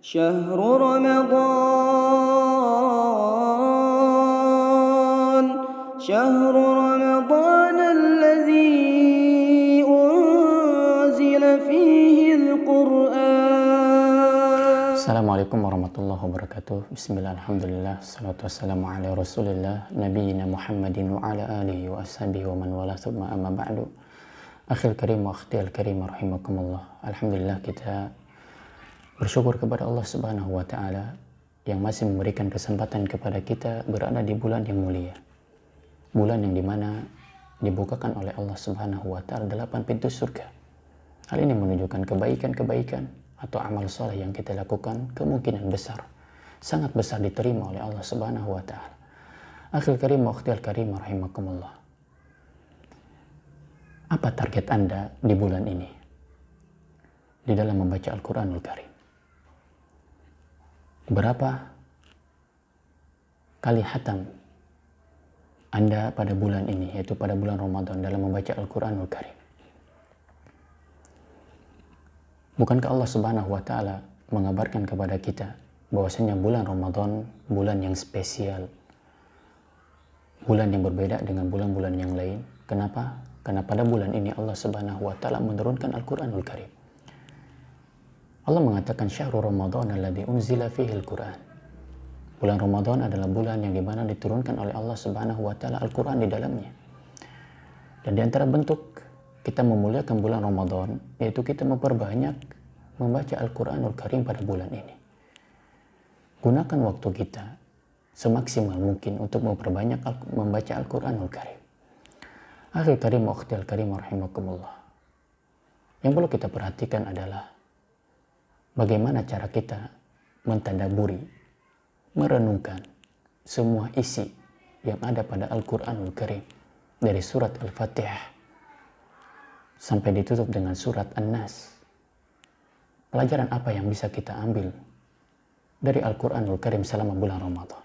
شهر رمضان شهر رمضان الذي أنزل فيه القرآن. Assalamualaikum warahmatullahi wabarakatuh. Bismillah, alhamdulillah, salatu wassalamu ala rasulillah nabiyina Muhammadin wa ala alihi wa ashabihi wa man wala thumma amma ba'du. Akhil karim wa akhtil karim rahimakumullah. Alhamdulillah, kita bersyukur kepada Allah subhanahu wa ta'ala yang masih memberikan kesempatan kepada kita berada di bulan yang mulia, bulan yang dimana dibukakan oleh Allah subhanahu wa ta'ala 8 pintu surga. Hal ini menunjukkan kebaikan-kebaikan atau amal soleh yang kita lakukan kemungkinan besar, sangat besar diterima oleh Allah subhanahu wa ta'ala. Akhil karim wa akhtil karim rahimakumullah. Apa target Anda di bulan ini di dalam membaca Al-Quranul Karim? Berapa kali hatam Anda pada bulan ini, yaitu pada bulan Ramadan, dalam membaca Al-Quranul Karim? Bukankah Allah subhanahu wa ta'ala mengabarkan kepada kita bahwasanya bulan Ramadan bulan yang spesial, bulan yang berbeda dengan bulan-bulan yang lain? Kenapa? Karena pada bulan ini Allah subhanahu wa ta'ala menurunkan Al-Quranul Karim. Allah mengatakan syahrul Ramadan alladzi unzila fihi al-Quran. Bulan Ramadan adalah bulan yang dimana diturunkan oleh Allah subhanahu wa ta'ala Al-Quran di dalamnya. Dan di antara bentuk kita memuliakan bulan Ramadan yaitu kita memperbanyak membaca Al-Quranul Karim pada bulan ini. Gunakan waktu kita semaksimal mungkin untuk memperbanyak membaca Al-Quranul Karim. Akhil karim wa akhtil karim rahimakumullah. Yang perlu kita perhatikan adalah bagaimana cara kita mentadaburi, merenungkan semua isi yang ada pada Al-Quranul Karim, dari surat Al-Fatihah sampai ditutup dengan surat An-Nas. Pelajaran apa yang bisa kita ambil dari Al-Quranul Karim selama bulan Ramadan?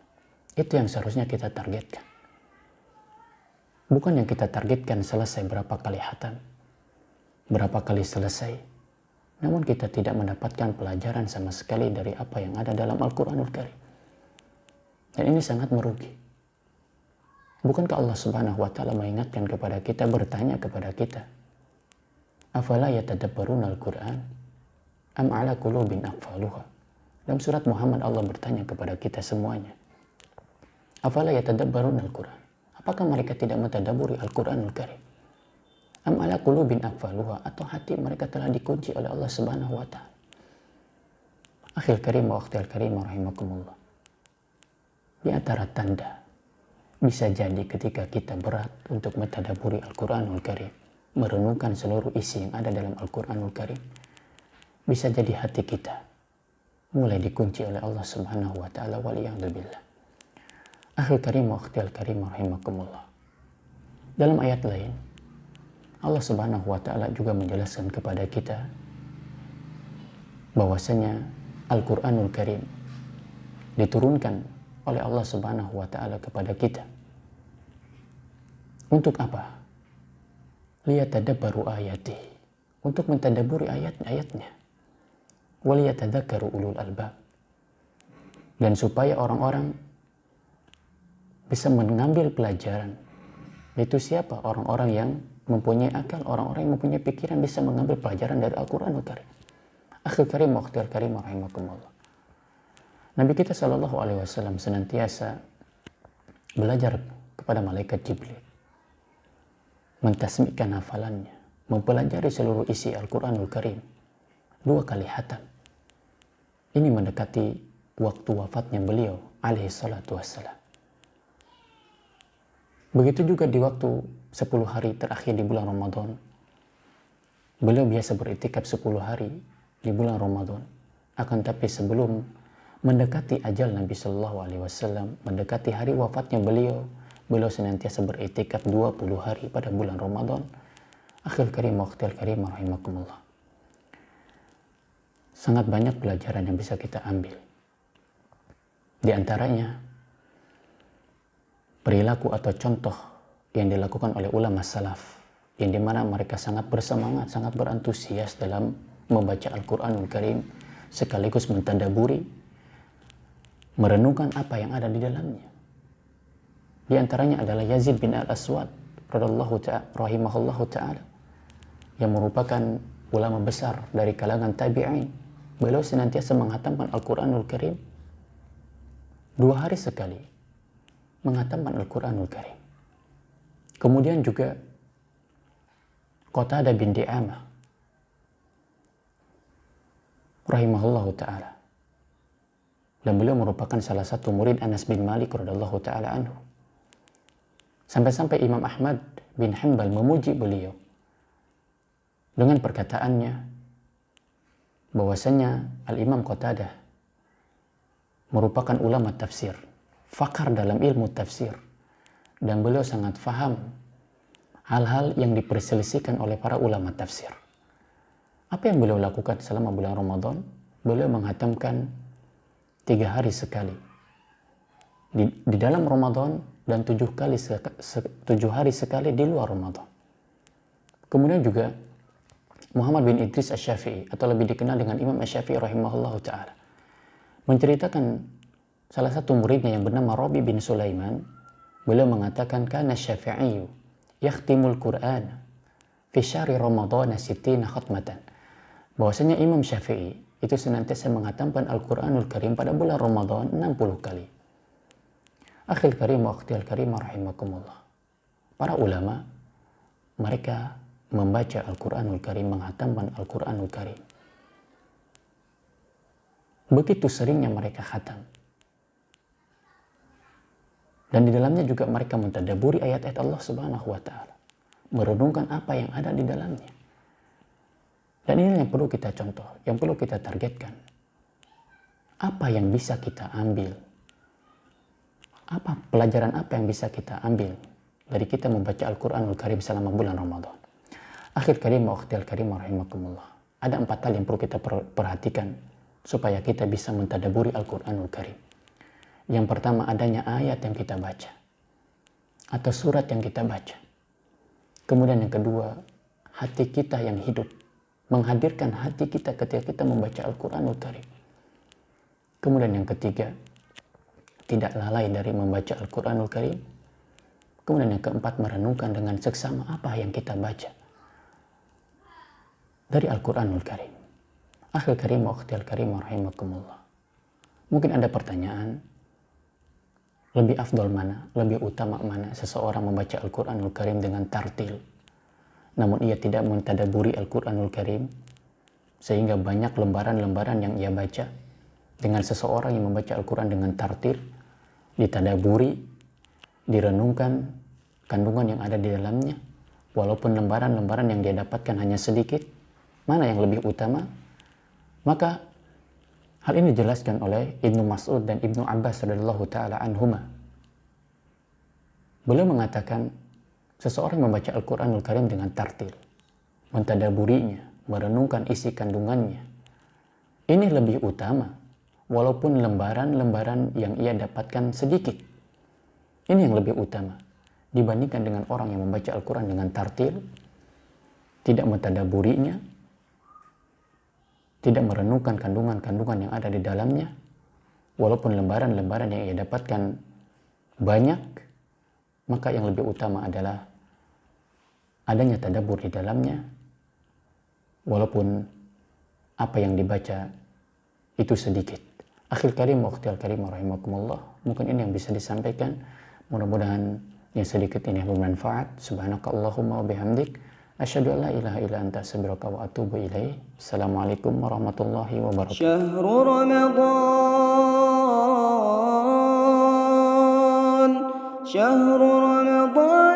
Itu yang seharusnya kita targetkan. Bukan yang kita targetkan selesai berapa kali hatam, berapa kali selesai, namun kita tidak mendapatkan pelajaran sama sekali dari apa yang ada dalam Al-Quranul Karim. Dan ini sangat merugi. Bukankah Allah subhanahu wa ta'ala mengingatkan kepada kita, bertanya kepada kita, afala yatadabbaruna al-Quran am ala qulubin aqfaluha? Dalam surat Muhammad Allah bertanya kepada kita semuanya, afala yatadabbaruna al-Quran? Apakah mereka tidak mentadaburi Al-Quranul Karim? Am ala qulubin aqfaluha, atau hati mereka telah dikunci oleh Allah subhanahu wa ta'ala? Akhil karim wa akhtil karim rahimakumullah. Di antara tanda bisa jadi ketika kita berat untuk mentadaburi Al-Quranul Karim, merenungkan seluruh isi yang ada dalam Al-Quranul Karim, bisa jadi hati kita mulai dikunci oleh Allah subhanahu wa ta'ala, waliyahzubillah. Akhil karim wa akhtil karim rahimakumullah. Dalam ayat lain Allah subhanahu wa ta'ala juga menjelaskan kepada kita bahwasanya Al-Quranul Karim diturunkan oleh Allah subhanahu wa ta'ala kepada kita. Untuk apa? Liyatadabbaru ayatih, untuk mentadaburi ayat-ayatnya. Waliyatadzakkaru ulul albab, dan supaya orang-orang bisa mengambil pelajaran. Itu siapa? Orang-orang yang mempunyai akal, orang-orang yang mempunyai pikiran bisa mengambil pelajaran dari Al-Quranul Karim. Akhil karim wa akhtil karim rahimakumullah. Nabi kita sallallahu alaihi wasallam senantiasa belajar kepada malaikat Jibril, mentasmikan hafalannya, mempelajari seluruh isi Al-Quranul Karim 2 kali hatam. Ini mendekati waktu wafatnya beliau alaihi salatu wassalam. Begitu juga di waktu 10 hari terakhir di bulan Ramadan. Beliau biasa beriktikaf 10 hari di bulan Ramadan. Akan tapi sebelum mendekati ajal Nabi Sallallahu Alaihi Wasallam, mendekati hari wafatnya beliau senantiasa beriktikaf 20 hari pada bulan Ramadan. Akhil karim wa akhtil karim rahimakumullah. Sangat banyak pelajaran yang bisa kita ambil. Di antaranya perilaku atau contoh yang dilakukan oleh ulama salaf, yang dimana mereka sangat bersemangat, sangat berantusias dalam membaca Al-Quranul Karim sekaligus mentadaburi, merenungkan apa yang ada di dalamnya. Di antaranya adalah Yazid bin Al-Aswad rahimahullahu ta'ala, yang merupakan ulama besar dari kalangan tabi'in. Beliau senantiasa menghatamkan Al-Quranul Karim 2 hari sekali, menghatamkan Al-Quranul Karim. Kemudian juga Qatadah bin Di'amah rahimahullahu ta'ala, dan beliau merupakan salah satu murid Anas bin Malik radhiyallahu ta'ala anhu. Sampai-sampai Imam Ahmad bin Hanbal memuji beliau dengan perkataannya bahwasanya Al-Imam Qatadah merupakan ulama tafsir, fakar dalam ilmu tafsir, dan beliau sangat faham hal-hal yang diperselisihkan oleh para ulama tafsir. Apa yang beliau lakukan selama bulan Ramadan? Beliau menghatamkan 3 hari sekali di dalam Ramadan dan 7 hari sekali di luar Ramadan. Kemudian juga Muhammad bin Idris Asy-Syafi'i, atau lebih dikenal dengan Imam Asy-Syafi'i rahimahullahu ta'ala, menceritakan salah satu muridnya yang bernama Rabi bin Sulaiman. Beliau mengatakan, kana Syafi'i yakhtimul Qur'an fi syahri Ramadan 60 khatmatan. Bahwasanya Imam Syafi'i itu senantiasa menghatamkan Al-Quranul Karim pada bulan Ramadan 60 kali. Akhil karim wa akhtil karim rahimakumullah. Para ulama, mereka membaca Al-Quranul Karim, menghatamkan Al-Quranul Karim. Begitu seringnya mereka khatam. Dan di dalamnya juga mereka mentadaburi ayat-ayat Allah Subhanahu wa ta'ala, merenungkan apa yang ada di dalamnya. Dan ini yang perlu kita contoh, yang perlu kita targetkan. Apa yang bisa kita ambil? Pelajaran apa yang bisa kita ambil dari kita membaca Al-Quranul Karim selama bulan Ramadan? Akhir karim wa akhtil karim rahimakumullah. Ada 4 hal yang perlu kita perhatikan supaya kita bisa mentadaburi Al-Quranul Karim. Yang pertama, adanya ayat yang kita baca atau surat yang kita baca. Kemudian yang kedua, hati kita yang hidup, menghadirkan hati kita ketika kita membaca Al-Quranul Karim. Kemudian yang ketiga, tidak lalai dari membaca Al-Quranul Karim. Kemudian yang keempat, merenungkan dengan seksama apa yang kita baca dari Al-Quranul Karim. Akhil karim wa akhtil karim rahimakumullah. Mungkin ada pertanyaan, lebih afdol mana, lebih utama mana seseorang membaca Al-Quranul Karim dengan tartil, namun ia tidak mentadaburi Al-Quranul Karim, sehingga banyak lembaran-lembaran yang ia baca, dengan seseorang yang membaca Al-Quran dengan tartil, ditadaburi, direnungkan kandungan yang ada di dalamnya, walaupun lembaran-lembaran yang dia dapatkan hanya sedikit, mana yang lebih utama? Maka hal ini dijelaskan oleh Ibnu Mas'ud dan Ibnu Abbas radhiyallahu ta'ala anhuma. Beliau mengatakan, seseorang membaca Al-Quranul Karim dengan tartil, mentadaburinya, merenungkan isi kandungannya, ini lebih utama, walaupun lembaran-lembaran yang ia dapatkan sedikit. Ini yang lebih utama dibandingkan dengan orang yang membaca Al-Quran dengan tartil, tidak mentadaburinya, tidak merenungkan kandungan-kandungan yang ada di dalamnya, walaupun lembaran-lembaran yang ia dapatkan banyak. Maka yang lebih utama adalah adanya tadabbur di dalamnya, walaupun apa yang dibaca itu sedikit. Akhil karim wa akhtil karim rahimakumullah. Mungkin ini yang bisa disampaikan. Mudah-mudahan yang sedikit ini bermanfaat. Subhanakallahumma wa bihamdik, asyhadu an la ilaha illa anta, astaghfiruka wa atubu ilaih. Assalamualaikum warahmatullahi wabarakatuh. Syahrul Ramadan, syahrul Ramadan